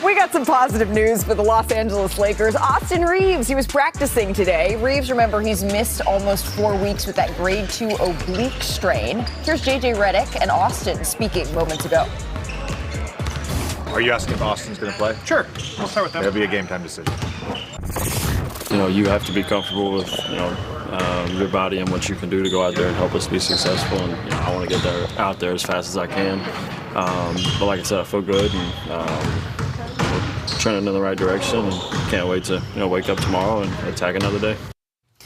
We got some positive news for the Los Angeles Lakers. Austin Reaves, he was practicing today. Reaves, remember, he's missed almost 4 weeks with that grade 2 oblique strain. Here's J.J. Redick and Austin speaking moments ago. Are you asking if Austin's going to play? Sure. I'll start with that. It'll be a game time decision. You have to be comfortable with, your body and what you can do to go out there and help us be successful. And I want to get out there as fast as I can. But like I said, I feel good and we're trending in the right direction. And can't wait to wake up tomorrow and attack another day.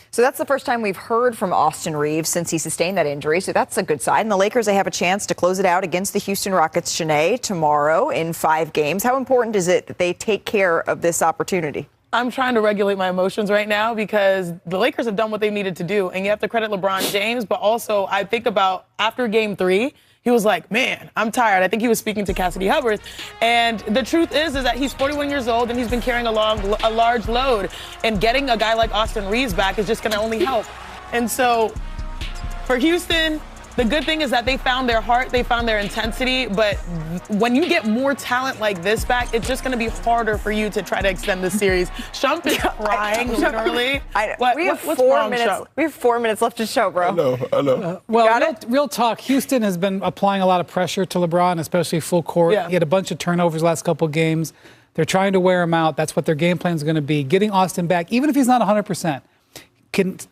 So that's the first time we've heard from Austin Reaves since he sustained that injury. So that's a good sign. The Lakers, they have a chance to close it out against the Houston Rockets, Shanae, tomorrow in 5 games. How important is it that they take care of this opportunity? I'm trying to regulate my emotions right now because the Lakers have done what they needed to do. And you have to credit LeBron James. But also, I think about after Game 3, he was like, man, I'm tired. I think he was speaking to Cassidy Hubbard. And the truth is that he's 41 years old and he's been carrying a large load. And getting a guy like Austin Reaves back is just going to only help. And so for Houston, the good thing is that they found their heart, they found their intensity, but when you get more talent like this back, it's just going to be harder for you to try to extend the series. Shump is crying, literally. We have 4 minutes. We have 4 minutes left to show, bro. I know. Real talk. Houston has been applying a lot of pressure to LeBron, especially full court. Yeah. He had a bunch of turnovers last couple of games. They're trying to wear him out. That's what their game plan is going to be. Getting Austin back, even if he's not 100%,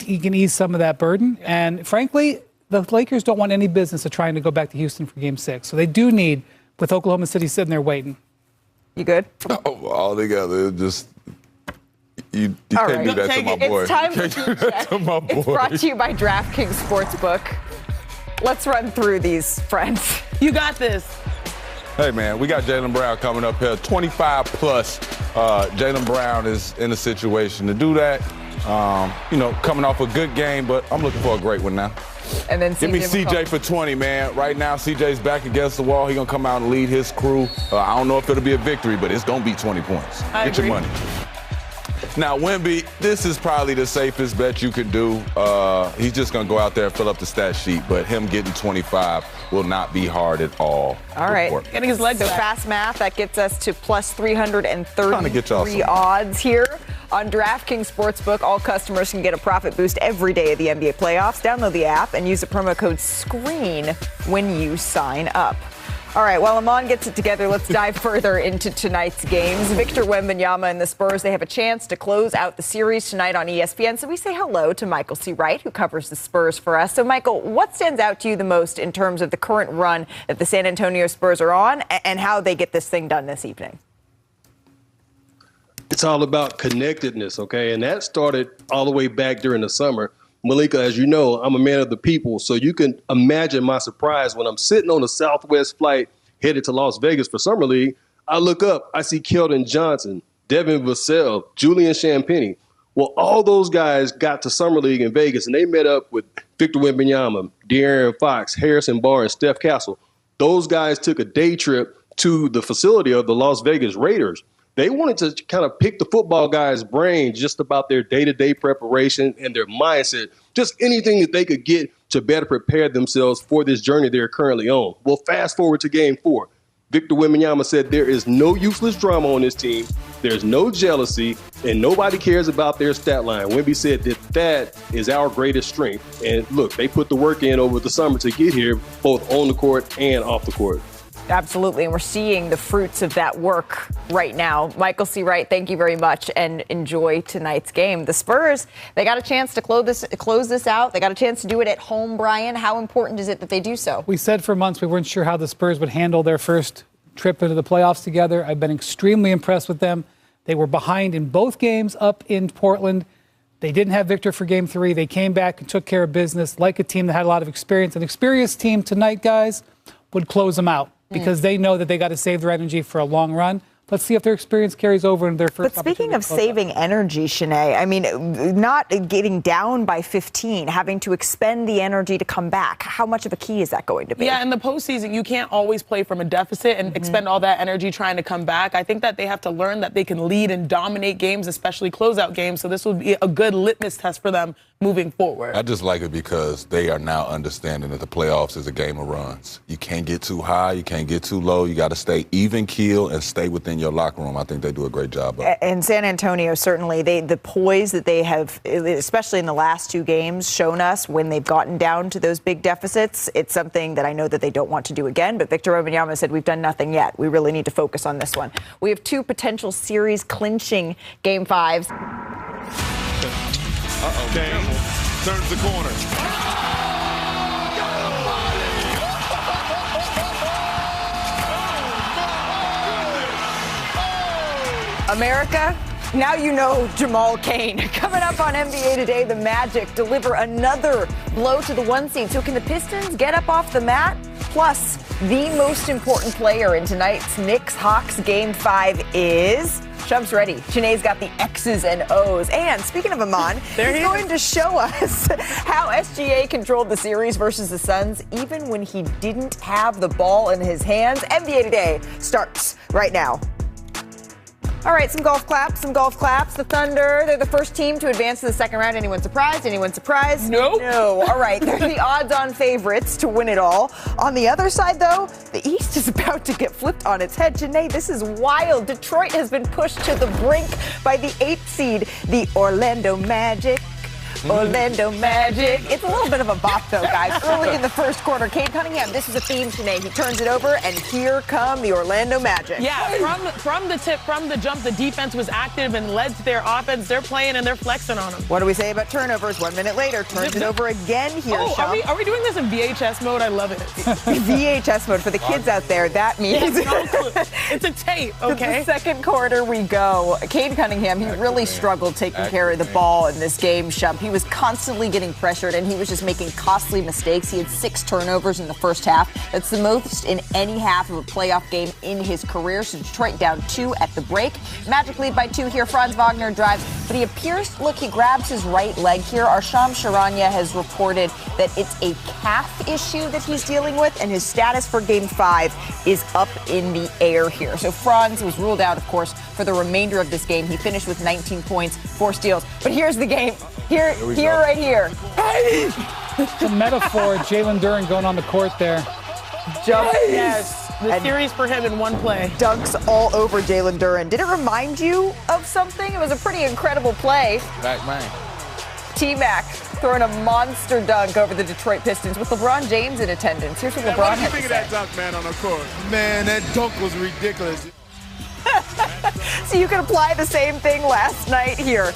he can ease some of that burden. And frankly, the Lakers don't want any business of trying to go back to Houston for Game 6. So they do need, with Oklahoma City sitting there waiting. You good? All together, just you can't do that to my boy. It's time for Team Check. It's brought to you by DraftKings Sportsbook. Let's run through these, friends. You got this. Hey, man, we got Jaylen Brown coming up here. 25-plus. Jaylen Brown is in a situation to do that. Coming off a good game, but I'm looking for a great one now. And then give me CJ for 20, man. Right now, CJ's back against the wall. He's going to come out and lead his crew. I don't know if it'll be a victory, but it's going to be 20 points. Get your money. Now, Wemby, this is probably the safest bet you could do. He's just going to go out there and fill up the stat sheet, but him getting 25 will not be hard at all. All right. Getting his legs back. Fast math, that gets us to plus 333 odds here. On DraftKings Sportsbook, all customers can get a profit boost every day of the NBA playoffs. Download the app and use the promo code SCREEN when you sign up. All right, while Amon gets it together, let's dive further into tonight's games. Victor Wembanyama and the Spurs, they have a chance to close out the series tonight on ESPN. So we say hello to Michael C. Wright, who covers the Spurs for us. So, Michael, what stands out to you the most in terms of the current run that the San Antonio Spurs are on and how they get this thing done this evening? It's all about connectedness, okay? And that started all the way back during the summer. Malika, as you know, I'm a man of the people, so you can imagine my surprise when I'm sitting on a Southwest flight headed to Las Vegas for Summer League. I look up, I see Keldon Johnson, Devin Vassell, Julian Champagnie. Well, all those guys got to Summer League in Vegas, and they met up with Victor Wembanyama, De'Aaron Fox, Harrison Barnes, Steph Castle. Those guys took a day trip to the facility of the Las Vegas Raiders. They wanted to kind of pick the football guys' brains just about their day-to-day preparation and their mindset, just anything that they could get to better prepare themselves for this journey they're currently on. Well, fast forward to Game 4. Victor Wembanyama said there is no useless drama on this team, there's no jealousy, and nobody cares about their stat line. Wemby said that is our greatest strength. And look, they put the work in over the summer to get here, both on the court and off the court. Absolutely, and we're seeing the fruits of that work right now. Michael C. Wright, thank you very much, and enjoy tonight's game. The Spurs, they got a chance to close this out. They got a chance to do it at home, Brian. How important is it that they do so? We said for months we weren't sure how the Spurs would handle their first trip into the playoffs together. I've been extremely impressed with them. They were behind in both games up in Portland. They didn't have Victor for Game 3. They came back and took care of business like a team that had a lot of experience. An experienced team tonight, guys, would close them out, because they know that they got to save their energy for a long run. Let's see if their experience carries over in their first. But speaking of saving energy, Shanae, I mean, not getting down by 15, having to expend the energy to come back. How much of a key is that going to be? Yeah, in the postseason, you can't always play from a deficit and expend all that energy trying to come back. I think that they have to learn that they can lead and dominate games, especially closeout games. So this will be a good litmus test for them moving forward. I just like it because they are now understanding that the playoffs is a game of runs. You can't get too high, you can't get too low. You got to stay even keel and stay within in your locker room. I think they do a great job of it. And San Antonio, certainly, the poise that they have, especially in the last 2 games, shown us when they've gotten down to those big deficits. It's something that I know that they don't want to do again. But Victor Wembanyama said, we've done nothing yet. We really need to focus on this one. We have 2 potential series clinching Game 5s. Kane turns the corner. America, now you know Jamal Cain. Coming up on NBA Today, the Magic deliver another blow to the 1 seed. So can the Pistons get up off the mat? Plus, the most important player in tonight's Knicks-Hawks Game 5 is... Chump's ready. Janae's got the X's and O's. And speaking of Amon, he's going to show us how SGA controlled the series versus the Suns even when he didn't have the ball in his hands. NBA Today starts right now. All right, some golf claps. The Thunder, they're the first team to advance to the second round. Anyone surprised? Nope. No. All right, they're the odds-on favorites to win it all. On the other side, though, the East is about to get flipped on its head. Janae, this is wild. Detroit has been pushed to the brink by the 8th seed, the Orlando Magic. Orlando Magic. It's a little bit of a bop, though, guys. Early in the first quarter, Cade Cunningham, this is a theme today. He turns it over, and here come the Orlando Magic. Yeah, from the jump, the defense was active and led to their offense. They're playing and they're flexing on them. What do we say about turnovers? 1 minute later, turns it over again here, Oh, are we doing this in VHS mode? I love it. VHS mode. For the kids out there, that means... It's a tape, okay? The second quarter we go. Cade Cunningham, he really struggled taking care of the ball in this game, Shump. He was constantly getting pressured, and he was just making costly mistakes. He had 6 turnovers in the first half. That's the most in any half of a playoff game in his career. So Detroit down 2 at the break. Magic lead by 2 here. Franz Wagner drives, but he appears, look, he grabs his right leg here. Arsham Charania has reported that it's a calf issue that he's dealing with, and his status for Game 5 is up in the air here. So Franz was ruled out, of course, for the remainder of this game. He finished with 19 points, 4 steals. But here's the game. Here, right here. It's a metaphor. Jalen Duren going on the court there. Yes. The series for him in one play. Dunks all over Jalen Duren. Did it remind you of something? It was a pretty incredible play. Back man. T-Mac throwing a monster dunk over the Detroit Pistons with LeBron James in attendance. Here's what LeBron had to say. What do you think of that dunk, man, on the court? Man, that dunk was ridiculous. So you can apply the same thing last night here.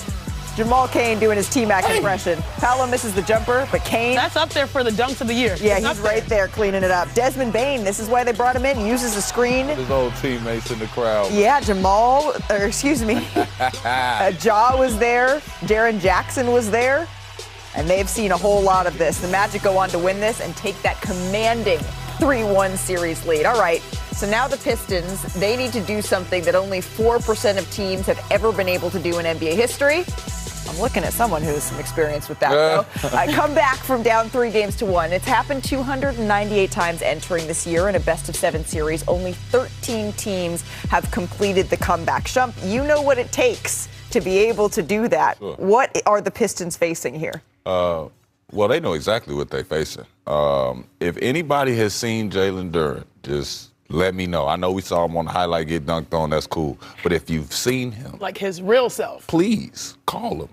Jamal Cain doing his T-Mac impression. Paolo misses the jumper, but Cain... That's up there for the dunks of the year. Yeah, he's right there cleaning it up. Desmond Bane, this is why they brought him in, uses the screen. His old teammates in the crowd. Yeah, Ja was there. Jaren Jackson was there. And they've seen a whole lot of this. The Magic go on to win this and take that commanding 3-1 series lead. All right, so now the Pistons, they need to do something that only 4% of teams have ever been able to do in NBA history. I'm looking at someone who has some experience with that, though. Come back from down 3-1. It's happened 298 times entering this year in a best-of-7 series. Only 13 teams have completed the comeback. Shump, you know what it takes to be able to do that. Sure. What are the Pistons facing here? Well, they know exactly what they're facing. If anybody has seen Jalen Duren, just let me know. I know we saw him on the highlight get dunked on. That's cool. But if you've seen him, like his real self, please call him.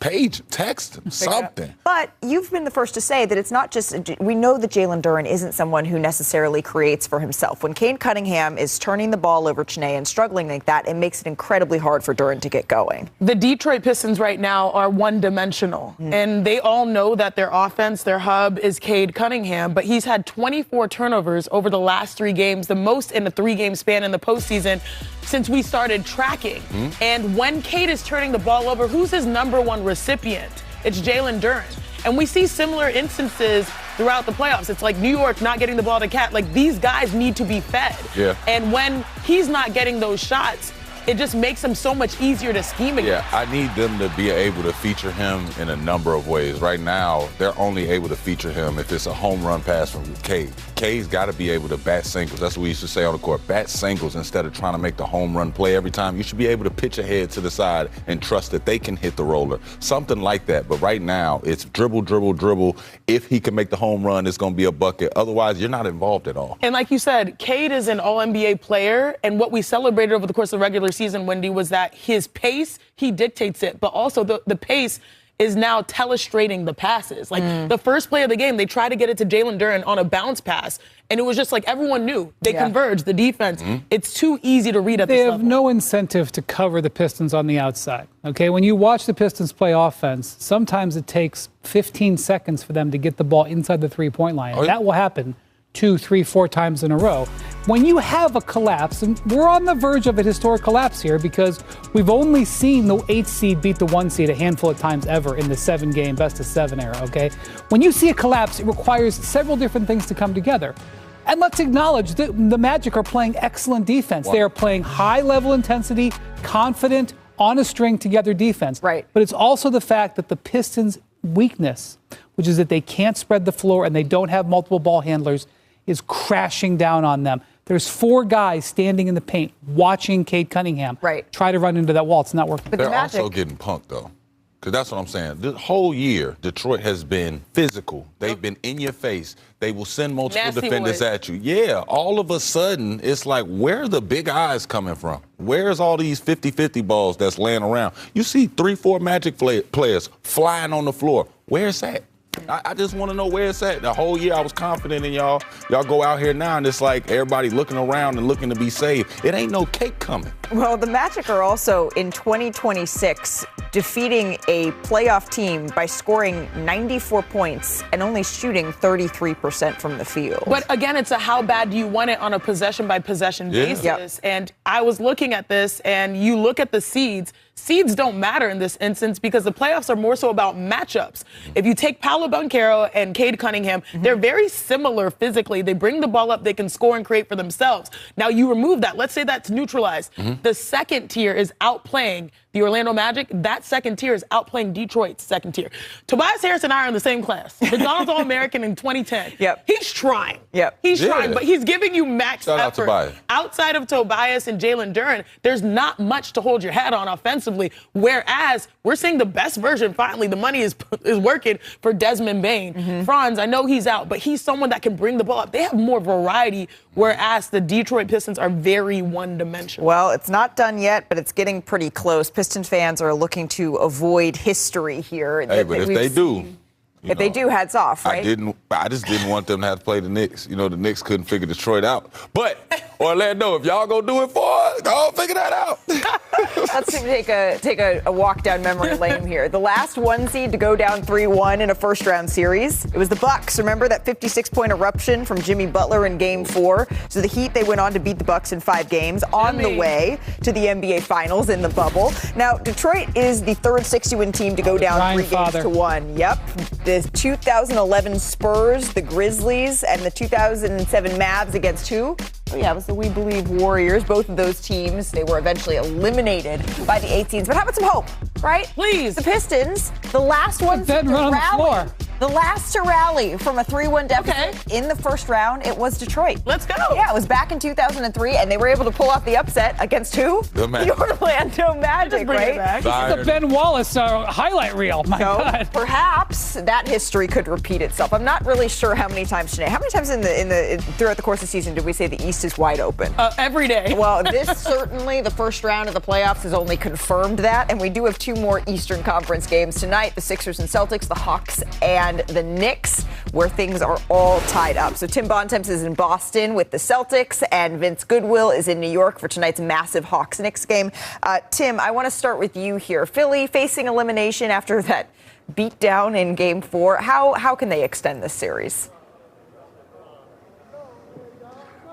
Page him, text him, something. But you've been the first to say that it's not just, we know that Jalen Duren isn't someone who necessarily creates for himself. When Cade Cunningham is turning the ball over Chiney and struggling like that, it makes it incredibly hard for Duren to get going. The Detroit Pistons right now are one-dimensional, and they all know that their offense, their hub is Cade Cunningham, but he's had 24 turnovers over the last 3 games, the most in a 3-game span in the postseason since we started tracking. And when Cade is turning the ball over, who's his number 1 recipient? It's Jalen Duren. And we see similar instances throughout the playoffs. It's like New York not getting the ball to Cat. Like, these guys need to be fed. Yeah. And when he's not getting those shots, it just makes him so much easier to scheme against. Yeah, I need them to be able to feature him in a number of ways. Right now, they're only able to feature him if it's a home run pass from Cade. Cade's got to be able to bat singles. That's what we used to say on the court. Bat singles instead of trying to make the home run play every time. You should be able to pitch ahead to the side and trust that they can hit the roller. Something like that. But right now, it's dribble, dribble, dribble. If he can make the home run, it's going to be a bucket. Otherwise, you're not involved at all. And like you said, Cade is an All-NBA player. And what we celebrated over the course of the regular season, Wendy, was that his pace, he dictates it. But also the pace is now telestrating the passes. Like the first play of the game, they tried to get it to Jalen Duren on a bounce pass. And it was just like everyone knew. They converged, the defense. It's too easy to read at this level. They have no incentive to cover the Pistons on the outside. Okay, when you watch the Pistons play offense, sometimes it takes 15 seconds for them to get the ball inside the three-point line. And that will happen 2, 3, 4 times in a row. When you have a collapse, and we're on the verge of a historic collapse here because we've only seen the 8th seed beat the 1 seed a handful of times ever in the 7-game best-of-7 era, okay? When you see a collapse, it requires several different things to come together. And let's acknowledge that the Magic are playing excellent defense. They are playing high-level intensity, confident, on a string together defense. Right. But it's also the fact that the Pistons' weakness, which is that they can't spread the floor and they don't have multiple ball handlers, is crashing down on them. There's 4 guys standing in the paint watching Cade Cunningham try to run into that wall. It's not working. But they're also getting punked, though. Because that's what I'm saying. The whole year, Detroit has been physical. They've been in your face. They will send multiple defenders at you. Yeah, all of a sudden, it's like, where are the big eyes coming from? Where's all these 50-50 balls that's laying around? You see 3, 4 Magic players flying on the floor. Where's that? I just want to know where it's at. The whole year I was confident in y'all. Y'all go out here now and it's like everybody looking around and looking to be saved. It ain't no cake coming. Well, the Magic are also in 2026 defeating a playoff team by scoring 94 points and only shooting 33% from the field. But again, it's a how bad do you want it on a possession-by-possession basis. And I was looking at this, and you look at the seeds. Seeds don't matter in this instance because the playoffs are more so about matchups. If you take Paolo Banchero and Cade Cunningham, they're very similar physically. They bring the ball up, they can score and create for themselves. Now you remove that. Let's say that's neutralized. The second tier is outplaying the Orlando Magic. That second tier is outplaying Detroit's second tier. Tobias Harris and I are in the same class. McDonald's All-American in 2010. He's trying. He's trying, but he's giving you max effort. Outside of Tobias and Jalen Duren, there's not much to hold your hat on offensively, whereas we're seeing the best version finally. The money is working for Desmond Bane. Franz, I know he's out, but he's someone that can bring the ball up. They have more variety, whereas the Detroit Pistons are very one-dimensional. Well, it's not done yet, but it's getting pretty close. Pistons fans are looking to avoid history here. Hey, but if they do... If they do, hats off, right? I just didn't want them to have to play the Knicks. You know, the Knicks couldn't figure Detroit out. But Orlando, if y'all gonna do it for us, go figure that out. Let's take a walk down memory lane here. The last 1 seed to go down 3-1 in a first-round series, it was the Bucks. Remember that 56-point eruption from Jimmy Butler in Game 4? So the Heat, they went on to beat the Bucks in 5 games on the way to the NBA Finals in the bubble. Now, Detroit is the third 60-win team to go down 3 games to 1. Yep. The 2011 Spurs, the Grizzlies, and the 2007 Mavs against who? Oh, yeah, it was the We Believe Warriors. Both of those teams, they were eventually eliminated by the 18s. But how about some hope, right? Please. The Pistons, the last ones to rally. The last to rally from a 3-1 deficit in the first round, it was Detroit. Let's go. Yeah, it was back in 2003, and they were able to pull off the upset against who? The Orlando Magic, right? This is the Ben Wallace highlight reel. My God. Perhaps that history could repeat itself. I'm not really sure how many times today. How many times throughout the course of the season did we say the East is wide open? Every day. Well, this certainly, the first round of the playoffs has only confirmed that, and we do have 2 more Eastern Conference games tonight, the Sixers and Celtics, the Hawks and the Knicks, where things are all tied up. So Tim Bontemps is in Boston with the Celtics, and Vince Goodwill is in New York for tonight's massive Hawks-Knicks game. Tim, I want to start with you here. Philly facing elimination after that beatdown in Game 4. How can they extend this series?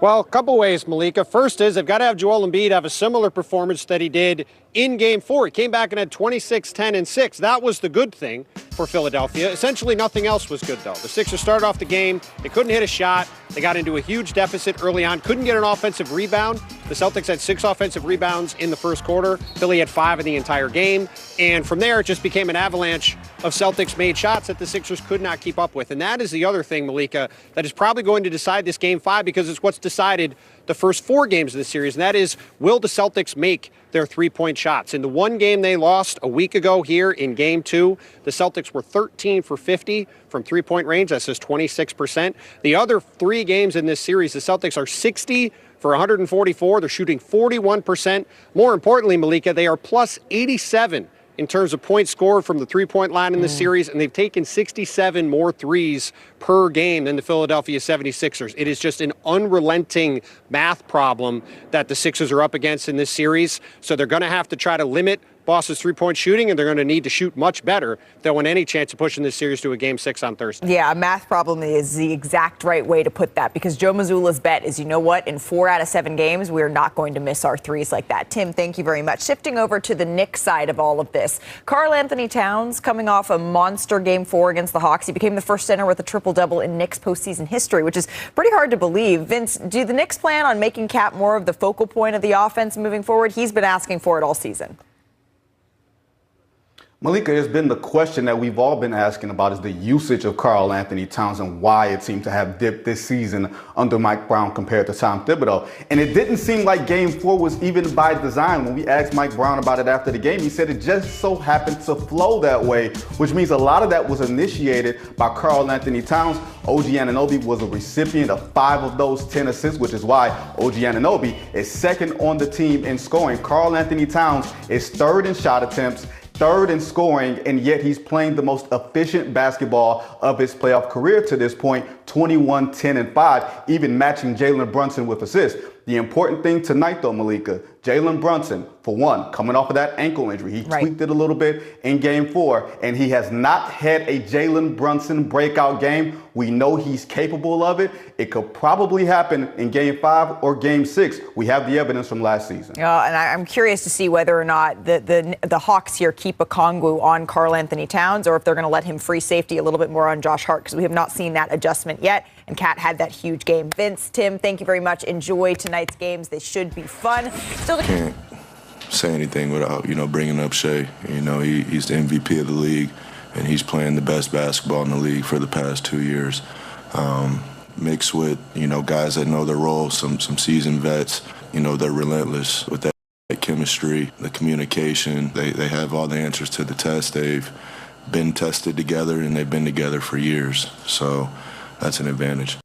Well, a couple ways, Malika. First is they've got to have Joel Embiid have a similar performance that he did in Game 4. He came back and had 26, 10, and 6. That was the good thing. for Philadelphia. Essentially nothing else was good, though. The Sixers started off the game. They couldn't hit a shot. They got into a huge deficit early on. Couldn't get an offensive rebound. The Celtics had 6 offensive rebounds in the first quarter. Philly had 5 in the entire game. And from there, it just became an avalanche of Celtics-made shots that the Sixers could not keep up with. And that is the other thing, Malika, that is probably going to decide this Game 5 because it's what's decided the first 4 games of the series, and that is, will the Celtics make their three-point shots? In the one game they lost a week ago here in Game 2, the Celtics were 13 for 50 from three-point range. That's just 26%. The other 3 games in this series, the Celtics are 60 for 144. They're shooting 41%. More importantly, Malika, they are plus 87 in terms of points scored from the three-point line in this series, and they've taken 67 more threes per game than the Philadelphia 76ers. It is just an unrelenting math problem that the Sixers are up against in this series, so they're going to have to try to limit Boston's three-point shooting, and they're going to need to shoot much better if they'll win any chance of pushing this series to a Game 6 on Thursday. Yeah, a math problem is the exact right way to put that, because Joe Mazzulla's bet is, you know what, in 4 out of 7 games, we're not going to miss our threes like that. Tim, thank you very much. Shifting over to the Knicks side of all of this, Karl Anthony Towns coming off a monster Game 4 against the Hawks. He became the first center with a triple-double in Knicks postseason history, which is pretty hard to believe. Vince, do the Knicks plan on making Cat more of the focal point of the offense moving forward? He's been asking for it all season. Malika, it's been the question that we've all been asking about, is the usage of Karl Anthony Towns and why it seemed to have dipped this season under Mike Brown compared to Tom Thibodeau. And it didn't seem like Game 4 was even by design. When we asked Mike Brown about it after the game, he said it just so happened to flow that way, which means a lot of that was initiated by Karl Anthony Towns. OG Anunoby was a recipient of 5 of those 10 assists, which is why OG Anunoby is second on the team in scoring. Karl Anthony Towns is 3rd in shot attempts, 3rd in scoring, and yet he's playing the most efficient basketball of his playoff career to this point, 21, 10, and 5, even matching Jalen Brunson with assists. The important thing tonight, though, Malika, Jalen Brunson, for one, coming off of that ankle injury, he tweaked it a little bit in Game 4, and he has not had a Jalen Brunson breakout game. We know he's capable of it. It could probably happen in Game 5 or Game 6. We have the evidence from last season. And I'm curious to see whether or not the Hawks here keep a Okongwu on Karl Anthony Towns, or if they're going to let him free safety a little bit more on Josh Hart, because we have not seen that adjustment yet. And Cat had that huge game. Vince, Tim, thank you very much. Enjoy tonight's games. They should be fun. Can't say anything without, bringing up Shea. He's the MVP of the league, and he's playing the best basketball in the league for the past 2 years. Mixed with, guys that know their role, some seasoned vets, they're relentless with that chemistry, the communication. They have all the answers to the test. They've been tested together, and they've been together for years. So that's an advantage.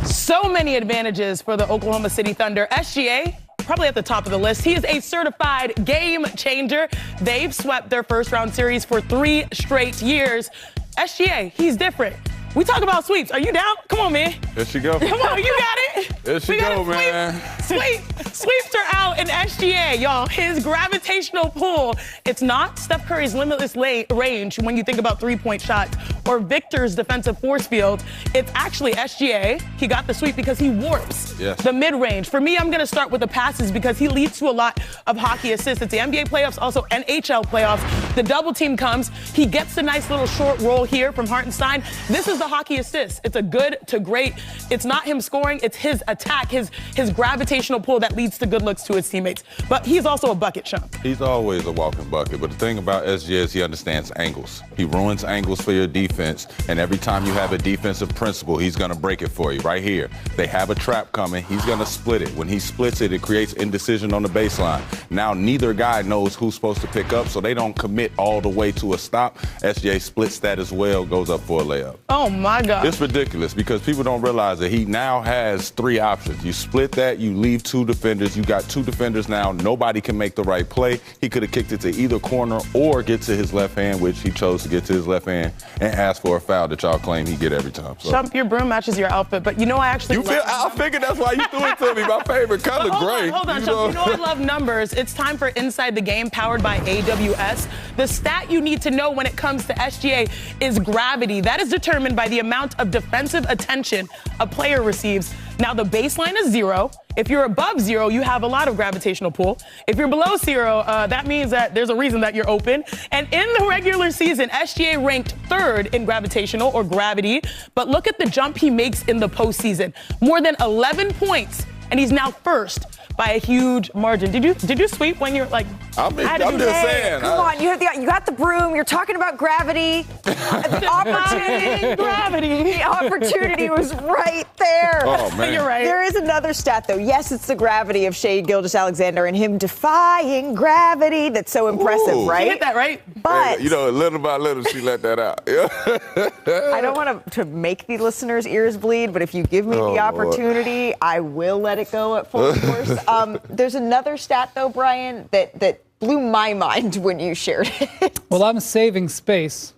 So many advantages for the Oklahoma City Thunder. SGA, probably at the top of the list. He is a certified game changer. They've swept their first round series for 3 straight years. SGA, he's different. We talk about sweeps. Are you down? Come on, man. There she go. Come on, you got it. There she go, man. Sweeps are out in SGA, y'all. His gravitational pull. It's not Steph Curry's limitless range when you think about three-point shots or Victor's defensive force field. It's actually SGA. He got the sweep because he warps the mid-range. For me, I'm going to start with the passes because he leads to a lot of hockey assists. It's the NBA playoffs, also NHL playoffs. The double team comes. He gets a nice little short roll here from Hartenstein. This is the hockey assist. It's a good to great. It's not him scoring. It's his attack, his gravitational pull that leads to good looks to his teammates. But he's also a bucket chump. He's always a walking bucket. But the thing about SGA is he understands angles. He ruins angles for your defense. And every time you have a defensive principle, he's going to break it for you. Right here, they have a trap coming. He's going to split it. When he splits it, it creates indecision on the baseline. Now, neither guy knows who's supposed to pick up, so they don't commit all the way to a stop. SGA splits that as well, goes up for a layup. Oh, my God. It's ridiculous because people don't realize that he now has 3 options. You split that, you leave 2 defenders. You got 2 defenders now. Nobody can make the right play. He could have kicked it to either corner or get to his left hand, which he chose to get to his left hand and ask for a foul that y'all claim he get every time. So. Chump, your broom matches your outfit, but I actually I figured that's why you threw it to me. My favorite color, gray. Hold on, Chump. I love numbers. It's time for Inside the Game, powered by AWS. The stat you need to know when it comes to SGA is gravity. That is determined by the amount of defensive attention a player receives. Now, the baseline is 0. If you're above 0, you have a lot of gravitational pull. If you're below 0, that means that there's a reason that you're open. And in the regular season, SGA ranked 3rd in gravitational or gravity. But look at the jump he makes in the postseason. More than 11 points, and he's now 1st by a huge margin. Did you sweep when you're like? I'm just saying. Come on, you got the broom. You're talking about gravity. The opportunity. Gravity. The opportunity was right there. Oh man, you're right. There is another stat though. Yes, it's the gravity of Shai Gilgeous-Alexander and him defying gravity. That's so impressive, Ooh. right? You hit that right. But little by little, she let that out. I don't want to make the listeners' ears bleed, but if you give me the opportunity, I will let it go at full force. There's another stat, though, Brian, that blew my mind when you shared it. Well, I'm saving space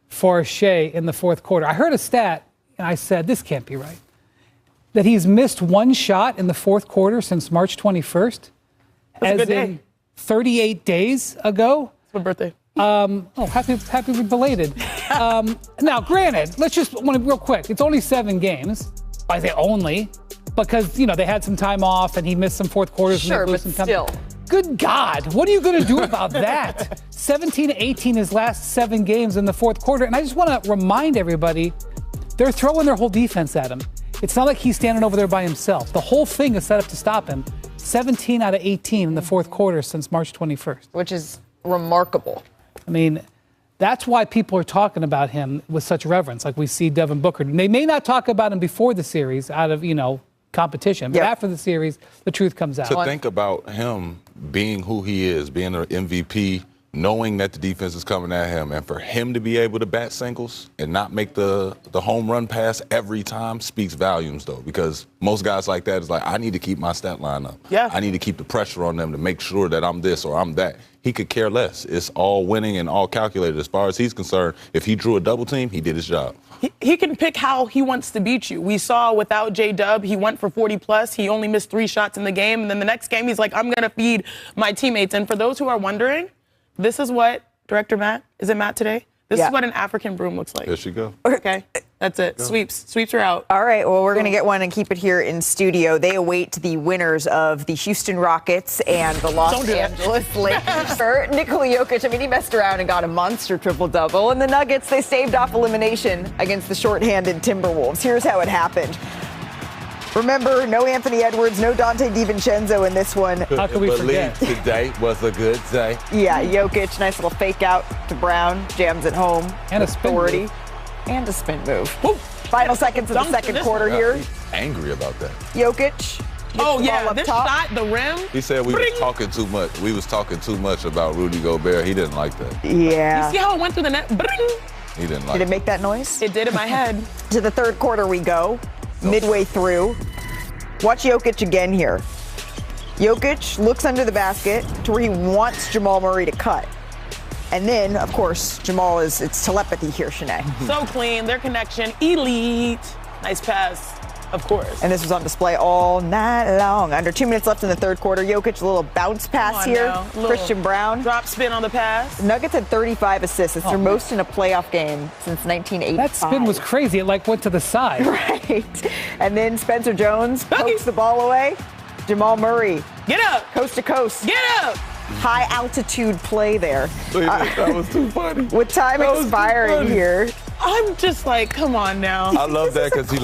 for Shai in the fourth quarter. I heard a stat, and I said, this can't be right, that he's missed one shot in the fourth quarter since March 21st. That's a good day. In 38 days ago. It's my birthday. Happy belated. Now, granted, let's just real quick. It's only 7 games. I say only because they had some time off and he missed some fourth quarters. Sure, and but still. Good God, what are you going to do about that? 17-18 his last 7 games in the fourth quarter, and I just want to remind everybody, they're throwing their whole defense at him. It's not like he's standing over there by himself. The whole thing is set up to stop him. 17 out of 18 in the fourth quarter since March 21st. Which is remarkable. I mean, that's why people are talking about him with such reverence, like we see Devin Booker. They may not talk about him before the series out of, competition, but after the series, the truth comes out. To think about him being who he is, being an MVP, knowing that the defense is coming at him, and for him to be able to bat singles and not make the home run pass every time speaks volumes, though, because most guys like that is like, I need to keep my stat line up. Yeah. I need to keep the pressure on them to make sure that I'm this or I'm that. He could care less. It's all winning and all calculated. As far as he's concerned, if he drew a double team, he did his job. He can pick how he wants to beat you. We saw without J-Dub, he went for 40+. He only missed 3 shots in the game. And then the next game, he's like, I'm going to feed my teammates. And for those who are wondering, this is what, Director Matt, is it Matt today? This is what an African broom looks like. There she go. Okay, that's it. Go. Sweeps are out. All right, well, we're going to get one and keep it here in studio. They await the winners of the Houston Rockets and the Los Angeles Lakers. Nikola Jokic, I mean, he messed around and got a monster triple-double. And the Nuggets, they staved off elimination against the shorthanded Timberwolves. Here's how it happened. Remember, no Anthony Edwards, no Dante DiVincenzo in this one. How can we forget? Today was a good day. Yeah, Jokic, nice little fake out to Brown, jams it home. And a spin move. And a spin move. Woo. Final seconds of the second quarter here. He's angry about that. Jokic. Oh, yeah, this shot, the rim. He said we was talking too much. We was talking too much about Rudy Gobert. He didn't like that. Yeah. You see how it went through the net? He didn't like it. Did it make that noise? It did in my head. To the third quarter we go. Midway through. Watch Jokic again here. Jokic looks under the basket to where he wants Jamal Murray to cut. And then, of course, it's telepathy here, Shanae. So clean, their connection, elite. Nice pass, of course. And this was on display all night long. Under 2 minutes left in the third quarter. Jokic, a little bounce pass here. Christian Brown. Drop spin on the pass. Nuggets had 35 assists. It's their most in a playoff game since 1985. That spin was crazy. It went to the side. Right. And then Spencer Jones pokes the ball away. Jamal Murray. Get up. Coast to coast. Get up. High altitude play there. That was too funny. With time expiring here. I'm just like, come on now. I love that because he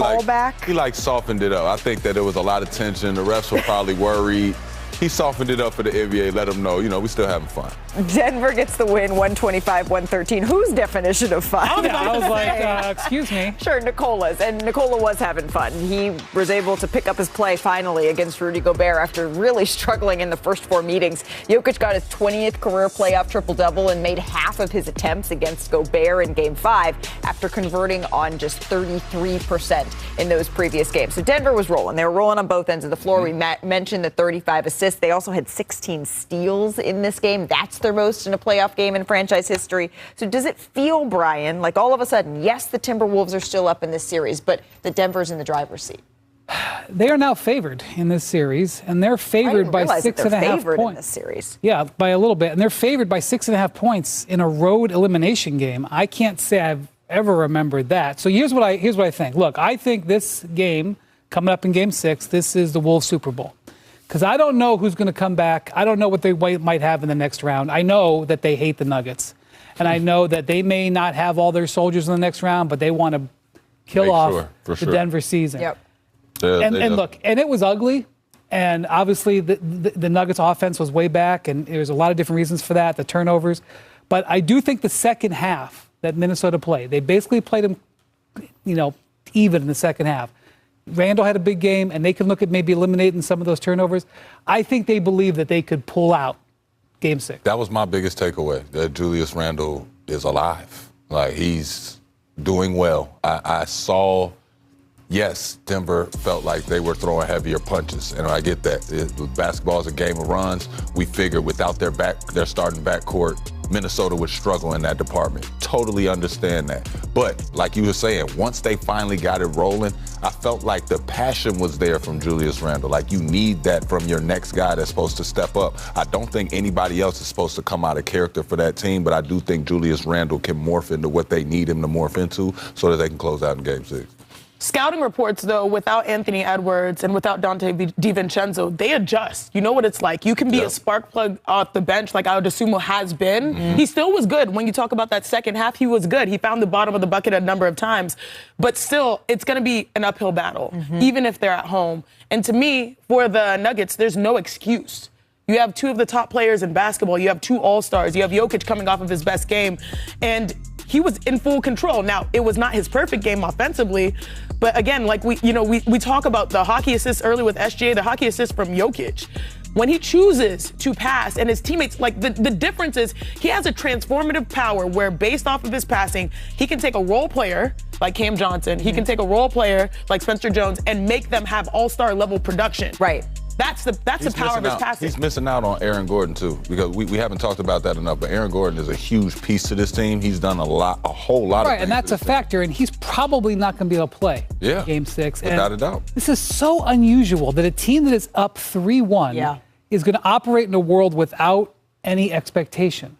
softened it up. I think that there was a lot of tension. The refs were probably worried. He softened it up for the NBA, let them know, we still having fun. Denver gets the win, 125-113. Whose definition of fun? I was like, excuse me. Sure, Nicola's. And Nikola was having fun. He was able to pick up his play finally against Rudy Gobert after really struggling in the first 4 meetings. Jokic got his 20th career playoff triple-double and made half of his attempts against Gobert in Game 5 after converting on just 33% in those previous games. So Denver was rolling. They were rolling on both ends of the floor. We mentioned the 35 assists. They also had 16 steals in this game. That's their most in a playoff game in franchise history. So does it feel, Brian, like all of a sudden, yes, the Timberwolves are still up in this series, but the Denver's in the driver's seat? They are now favored in this series, and they're favored by 6.5 points. In this series. Yeah, by a little bit. And they're favored by 6.5 points in a road elimination game. I can't say I've ever remembered that. So here's what I think. Look, I think this game coming up in Game 6, this is the Wolves Super Bowl. Because I don't know who's going to come back. I don't know what they might have in the next round. I know that they hate the Nuggets. And I know that they may not have all their soldiers in the next round, but they want to kill off the Denver season. Yep. And look, and it was ugly. And obviously the Nuggets offense was way back, and there's a lot of different reasons for that, the turnovers. But I do think the second half that Minnesota played, they basically played them, even in the second half. Randall had a big game, and they can look at maybe eliminating some of those turnovers. I think they believe that they could pull out Game 6. That was my biggest takeaway, that Julius Randle is alive. Like, he's doing well. I saw, yes, Denver felt like they were throwing heavier punches, and I get that. Basketball is a game of runs. We figured without their starting backcourt, Minnesota would struggle in that department. Totally understand that. But like you were saying, once they finally got it rolling, I felt like the passion was there from Julius Randle. Like, you need that from your next guy that's supposed to step up. I don't think anybody else is supposed to come out of character for that team, but I do think Julius Randle can morph into what they need him to morph into so that they can close out in Game 6. Scouting reports, though, without Anthony Edwards and without Dante DiVincenzo, they adjust. You know what it's like. You can be a spark plug off the bench like Adesumo has been. Mm-hmm. He still was good. When you talk about that second half, he was good. He found the bottom of the bucket a number of times. But still, it's going to be an uphill battle, even if they're at home. And to me, for the Nuggets, there's no excuse. You have two of the top players in basketball. You have two all-stars. You have Jokic coming off of his best game. And he was in full control. Now, it was not his perfect game offensively, but again, like we talk about the hockey assists early with SGA, the hockey assist from Jokic. When he chooses to pass and his teammates, like the difference is he has a transformative power where based off of his passing, he can take a role player like Cam Johnson, he can take a role player like Spencer Jones and make them have all-star level production. Right. That's the power of his passing. He's missing out on Aaron Gordon, too, because we haven't talked about that enough, but Aaron Gordon is a huge piece to this team. He's done a whole lot of things. Right, and that's a factor, and he's probably not going to be able to play Game 6. Without a doubt. This is so unusual that a team that is up 3-1 is going to operate in a world without any expectation.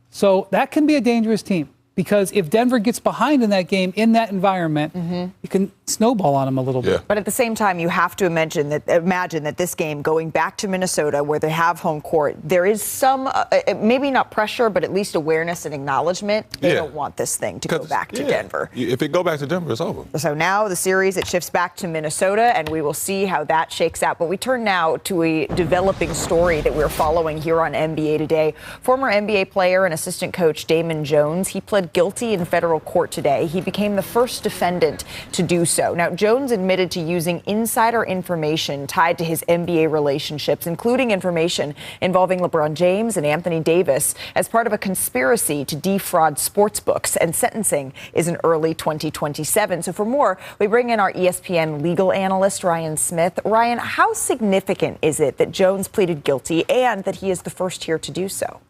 So that can be a dangerous team. Because if Denver gets behind in that game, in that environment, you can snowball on them a little bit. But at the same time, you have to imagine that this game, going back to Minnesota, where they have home court, there is some, maybe not pressure, but at least awareness and acknowledgement. They don't want this thing to go back to Denver. If it go back to Denver, it's over. So now the series, it shifts back to Minnesota, and we will see how that shakes out. But we turn now to a developing story that we're following here on NBA Today. Former NBA player and assistant coach Damon Jones, he pled guilty in federal court today. He became the first defendant to do so. Now, Jones admitted to using insider information tied to his NBA relationships, including information involving LeBron James and Anthony Davis, as part of a conspiracy to defraud sportsbooks. And sentencing is in early 2027. So for more, we bring in our ESPN legal analyst, Ryan Smith. Ryan, how significant is it that Jones pleaded guilty and that he is the first here to do so?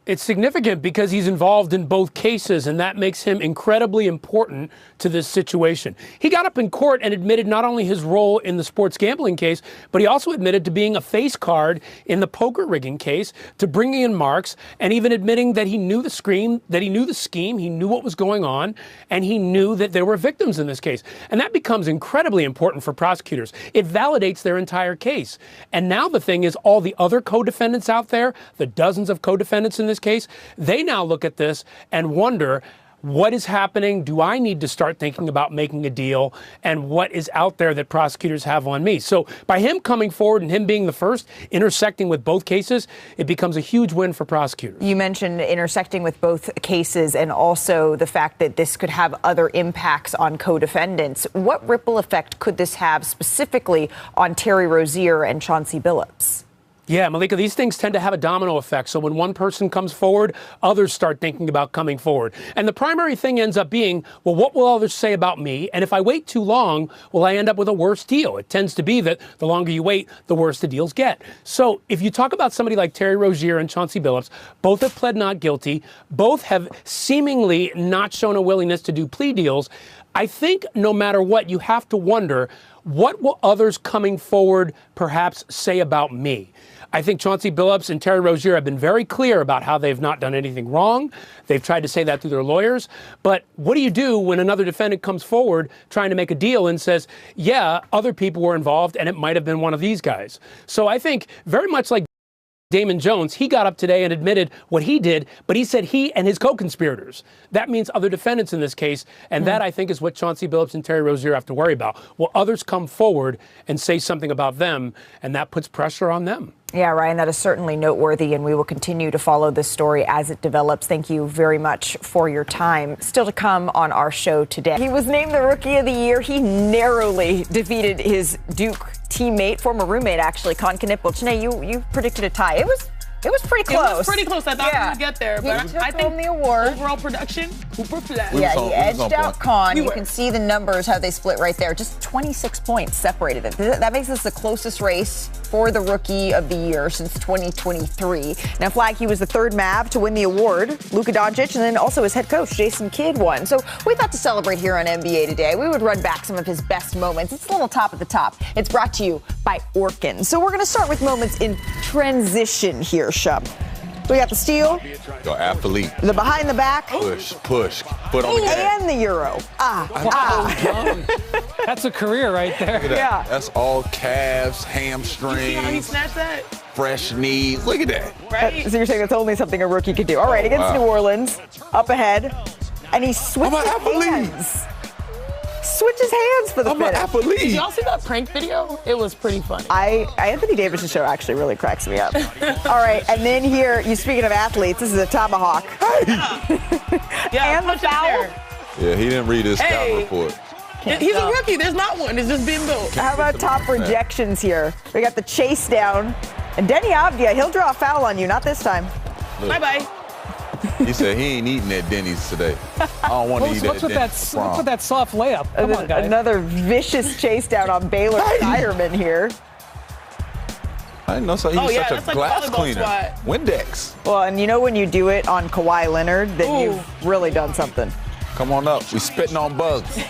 It's significant because he's involved in both cases, and that makes him incredibly important to this situation. He got up in court and admitted not only his role in the sports gambling case, but he also admitted to being a face card in the poker rigging case, to bringing in marks, and even admitting that he knew the scheme, he knew what was going on, and he knew that there were victims in this case. And that becomes incredibly important for prosecutors. It validates their entire case. And now the thing is, all the other co-defendants out there, the dozens of co-defendants in this case, they now look at this and wonder, what is happening? Do I need to start thinking about making a deal? And what is out there that prosecutors have on me? So by him coming forward and him being the first, intersecting with both cases, it becomes a huge win for prosecutors. You mentioned intersecting with both cases and also the fact that this could have other impacts on co-defendants. What ripple effect could this have specifically on Terry Rozier and Chauncey Billups? Yeah, Malika, these things tend to have a domino effect. So when one person comes forward, others start thinking about coming forward. And the primary thing ends up being, well, what will others say about me? And if I wait too long, will I end up with a worse deal? It tends to be that the longer you wait, the worse the deals get. So if you talk about somebody like Terry Rozier and Chauncey Billups, both have pled not guilty, both have seemingly not shown a willingness to do plea deals. I think no matter what, you have to wonder, what will others coming forward perhaps say about me? I think Chauncey Billups and Terry Rozier have been very clear about how they've not done anything wrong. They've tried to say that through their lawyers. But what do you do when another defendant comes forward trying to make a deal and says, yeah, other people were involved and it might have been one of these guys? So I think very much like Damon Jones, he got up today and admitted what he did, but he said he and his co-conspirators. That means other defendants in this case, and that, I think, is what Chauncey Billups and Terry Rozier have to worry about. Will others come forward and say something about them, and that puts pressure on them? Yeah, Ryan, that is certainly noteworthy, and we will continue to follow this story as it develops. Thank you very much for your time. Still to come on our show today. He was named the Rookie of the Year. He narrowly defeated his Duke teammate, former roommate, actually, Con Knipple. Chene, you predicted a tie. It was pretty close. It was pretty close. I thought we would get there. But I think the award. Overall production, Cooper Flag. Yeah, he edged out Con. You can see the numbers, how they split right there. Just 26 points separated it. That makes this the closest race for the Rookie of the Year since 2023. Now, Flag, he was the third Mav to win the award. Luka Doncic, and then also his head coach, Jason Kidd, won. So we thought to celebrate here on NBA Today, we would run back some of his best moments. It's a little top of the top. It's brought to you by Orkin. So we're going to start with moments in transition here, Shub. We got the steal. Go athlete. The behind the back. Push. Foot on the gas. And the Euro. That's a career right there. Look at that. Yeah. That's all calves, hamstrings. You see how he snatched that? Fresh knees. Look at that. Right? So you're saying that's only something a rookie could do. All right, against New Orleans, up ahead. And he switches hands. Switches hands for the finish. Did y'all see that prank video? It was pretty funny. Anthony Davis' show actually really cracks me up. All right, and then here, you speaking of athletes, this is a tomahawk. Yeah, and the foul. Yeah, he didn't read his scout report. He's a rookie. There's not one. It's just being built. How about top rejections here? We got the chase down. And Denny Avdia, he'll draw a foul on you. Not this time. Bye-bye. He said he ain't eating at Denny's today. I don't want to eat What's at with Denny's. what's with that soft layup? Come on, guys. Another vicious chase down on Baylor Tyerman here. I didn't know he was such a glass cleaner. Windex. Well, and you know when you do it on Kawhi Leonard, then you've really done something. Come on up. We spitting on bugs.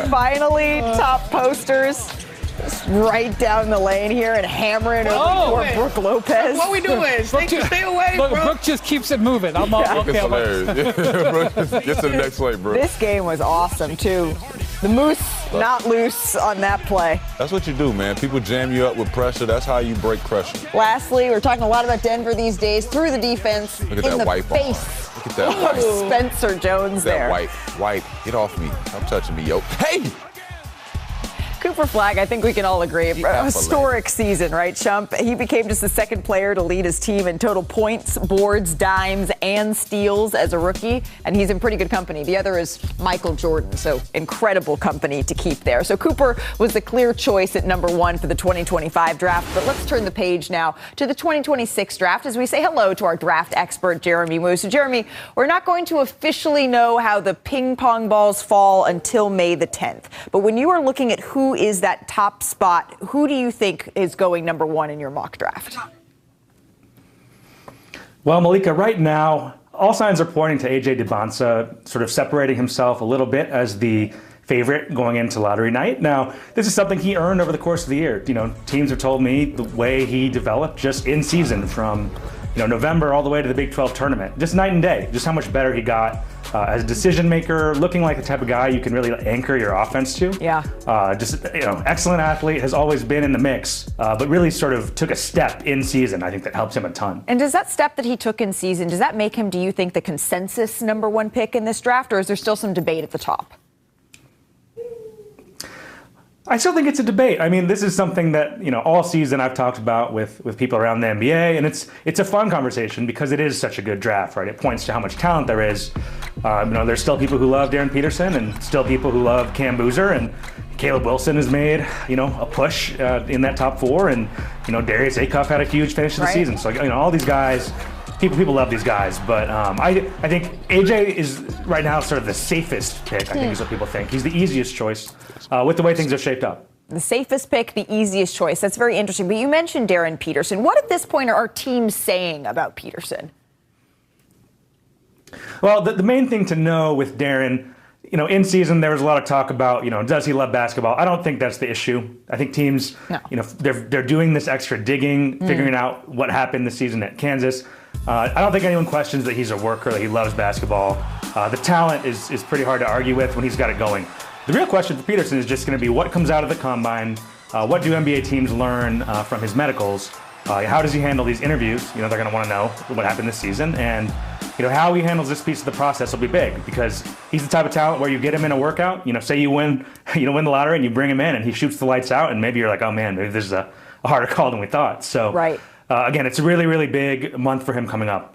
Finally, top posters. Just right down the lane here and hammering over for Brooke Lopez. What are we doing? Stay away, bro. Brooke just keeps it moving. I'm okay. It's hilarious. Get to the next play, bro. This game was awesome, too. The Moose not loose on that play. That's what you do, man. People jam you up with pressure. That's how you break pressure. Lastly, we're talking a lot about Denver these days. Through the defense. Look at in that the wipe face. on. Look at that wipe. Spencer Jones there. Wipe. Get off me. Stop touching me, yo. Hey! Cooper Flag, I think we can all agree. A historic season, right, Chump? He became just the second player to lead his team in total points, boards, dimes, and steals as a rookie, and he's in pretty good company. The other is Michael Jordan, so incredible company to keep there. So Cooper was the clear choice at number one for the 2025 draft, but let's turn the page now to the 2026 draft as we say hello to our draft expert, Jeremy Wu. So, Jeremy, we're not going to officially know how the ping pong balls fall until May the 10th, but when you are looking at who is that top spot, who do you think is going number one in your mock draft? Well, Malika, right now, all signs are pointing to A.J. Debonsa sort of separating himself a little bit as the favorite going into lottery night. Now, this is something he earned over the course of the year. You know, teams have told me the way he developed just in season from November all the way to the Big 12 tournament. Just night and day, just how much better he got as a decision maker, looking like the type of guy you can really anchor your offense to. Yeah. Excellent athlete, has always been in the mix, but really sort of took a step in season. I think that helps him a ton. And does that step that he took in season, does that make him, do you think, the consensus number one pick in this draft, or is there still some debate at the top? I still think it's a debate. I mean, this is something that, all season I've talked about with people around the NBA, and it's a fun conversation because it is such a good draft, right? It points to how much talent there is. There's still people who love Darren Peterson and still people who love Cam Boozer, and Caleb Wilson has made, a push in that top four, and, Darius Acuff had a huge finish of the season. So, all these guys, people love these guys, but I think AJ is right now sort of the safest pick, I think is what people think. He's the easiest choice with the way things are shaped up. The safest pick, the easiest choice. That's very interesting. But you mentioned Darren Peterson. What at this point are our teams saying about Peterson? Well, the main thing to know with Darren, in season, there was a lot of talk about, does he love basketball? I don't think that's the issue. I think teams, they're doing this extra digging, figuring out what happened this season at Kansas. I don't think anyone questions that he's a worker, that he loves basketball. The talent is pretty hard to argue with when he's got it going. The real question for Peterson is just going to be what comes out of the combine. What do NBA teams learn from his medicals? How does he handle these interviews? They're going to want to know what happened this season. And, how he handles this piece of the process will be big because he's the type of talent where you get him in a workout, say you win the lottery and you bring him in and he shoots the lights out and maybe you're like, oh man, maybe this is a harder call than we thought. So again, it's a really, really big month for him coming up,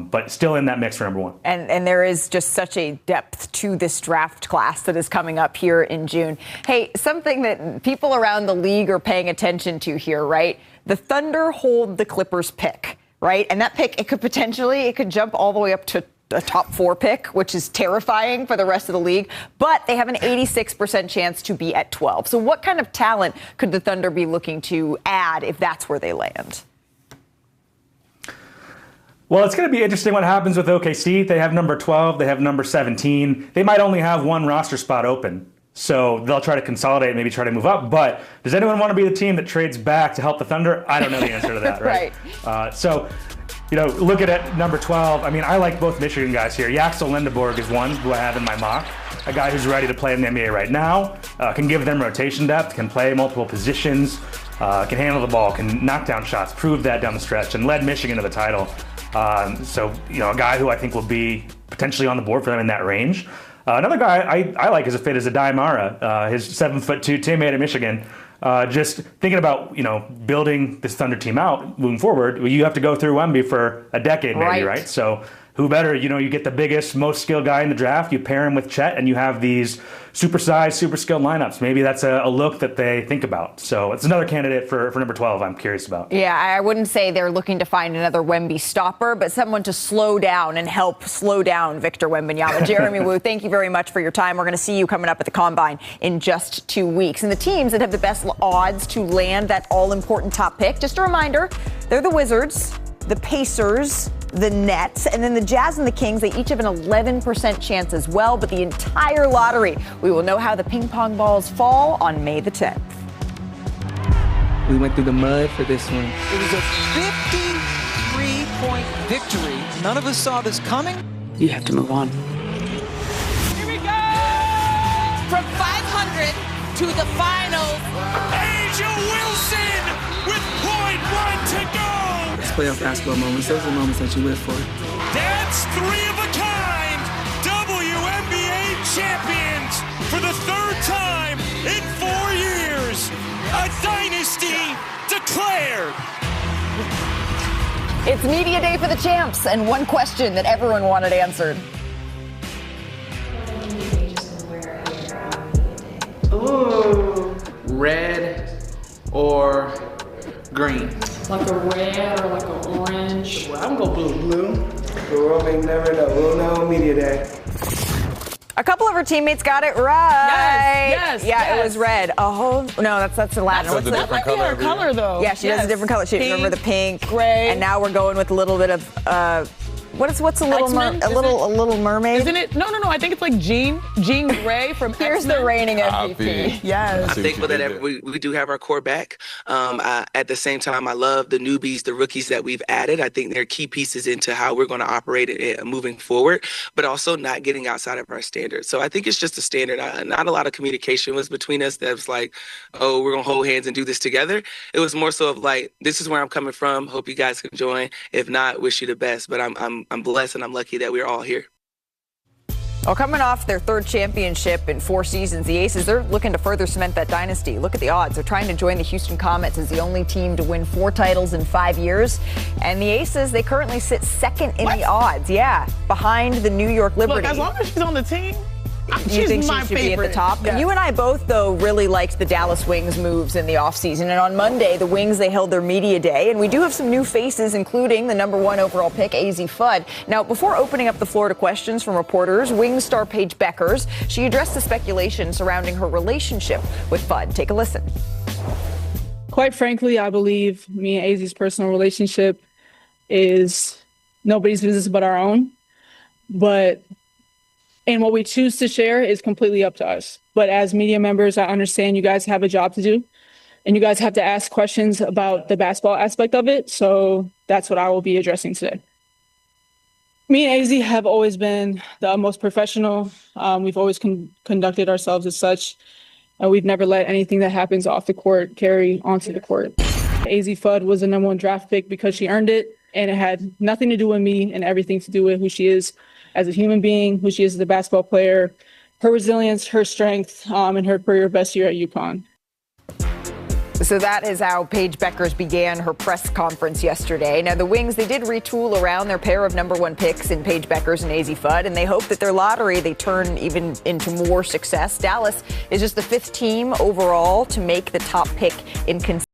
but still in that mix for number one. And there is just such a depth to this draft class that is coming up here in June. Hey, something that people around the league are paying attention to here, right? The Thunder hold the Clippers pick, right? And that pick, it could jump all the way up to a top 4 pick, which is terrifying for the rest of the league. But they have an 86% chance to be at 12. So what kind of talent could the Thunder be looking to add if that's where they land? Well, it's going to be interesting what happens with OKC. They have number 12. They have number 17. They might only have one roster spot open. So they'll try to consolidate and maybe try to move up. But does anyone want to be the team that trades back to help the Thunder? I don't know the answer to that, right? So, look at number 12. I mean, I like both Michigan guys here. Yaxel Lindeborg is one who I have in my mock. A guy who's ready to play in the NBA right now, can give them rotation depth, can play multiple positions, can handle the ball, can knock down shots, prove that down the stretch, and led Michigan to the title. So, a guy who I think will be potentially on the board for them in that range. Another guy I like as a fit is Adai Mara, his 7'2" teammate at Michigan. Just thinking about, building this Thunder team out moving forward, you have to go through Wemby for a decade maybe, right? So who better, you get the biggest, most skilled guy in the draft, you pair him with Chet, and you have these supersized, super skilled lineups. Maybe that's a look that they think about. So it's another candidate for number 12 I'm curious about. Yeah, I wouldn't say they're looking to find another Wemby stopper, but someone to slow down and help slow down Victor Wembanyama. Jeremy Wu, thank you very much for your time. We're going to see you coming up at the Combine in just 2 weeks. And the teams that have the best odds to land that all-important top pick, just a reminder, they're the Wizards, the Pacers, the Nets, and then the Jazz and the Kings. They each have an 11% chance as well, but the entire lottery, we will know how the ping pong balls fall on May the 10th. We went through the mud for this one. It was a 53-point victory. None of us saw this coming. You have to move on. Here we go! From 500 to the finals. Asia Wilson with .1 to go! Playoff basketball moments, those are the moments that you live for. That's 3 of a kind WNBA champions for the 3rd time in 4 years. A dynasty declared. It's media day for the champs, and one question that everyone wanted answered. Ooh, red or green? Like a red or like an orange? Well, I'm gonna go blue. The world may never know. We'll know on media day. A couple of her teammates got it right. Yes. It was red. Oh no, that's Aladdin. That might be her color though. Yeah, she does a different color. She remember the pink, gray, and now we're going with a little bit of what's a little little mermaid? Isn't it? No. I think it's like Jean Grey from Here's X-Men. the reigning MVP. Yes. I'm thankful that we do have our core back. At the same time, I love the newbies, the rookies that we've added. I think they're key pieces into how we're going to operate it moving forward, but also not getting outside of our standards. So I think it's just a standard. Not a lot of communication was between us that was like, oh, we're going to hold hands and do this together. It was more so of like, this is where I'm coming from. Hope you guys can join. If not, wish you the best. But I'm blessed and I'm lucky that we're all here. Well, coming off their 3rd championship in 4 seasons, the Aces, they're looking to further cement that dynasty. Look at the odds. They're trying to join the Houston Comets as the only team to win 4 titles in 5 years. And the Aces, they currently sit 2nd in the odds. Yeah, behind the New York Liberty. Look, as long as she's on the team, you think she should be at the top? Yeah. You and I both, though, really liked the Dallas Wings moves in the offseason. And on Monday, the Wings, they held their media day. And we do have some new faces, including the number 1 overall pick, AZ Fudd. Now, before opening up the floor to questions from reporters, Wings star Paige Beckers, she addressed the speculation surrounding her relationship with Fudd. Take a listen. Quite frankly, I believe me and AZ's personal relationship is nobody's business but our own. But And what we choose to share is completely up to us. But as media members, I understand you guys have a job to do and you guys have to ask questions about the basketball aspect of it. So that's what I will be addressing today. Me and AZ have always been the most professional. We've always conducted ourselves as such. And we've never let anything that happens off the court carry onto the court. AZ Fudd was the #1 draft pick because she earned it. And it had nothing to do with me and everything to do with who she is as a human being, who she is as a basketball player, her resilience, her strength, and her career best year at UConn. So that is how Paige Beckers began her press conference yesterday. Now, the Wings, they did retool around their pair of #1 picks in Paige Beckers and AZ Fudd, and they hope that their lottery, they turn even into more success. Dallas is just the 5th team overall to make the top pick in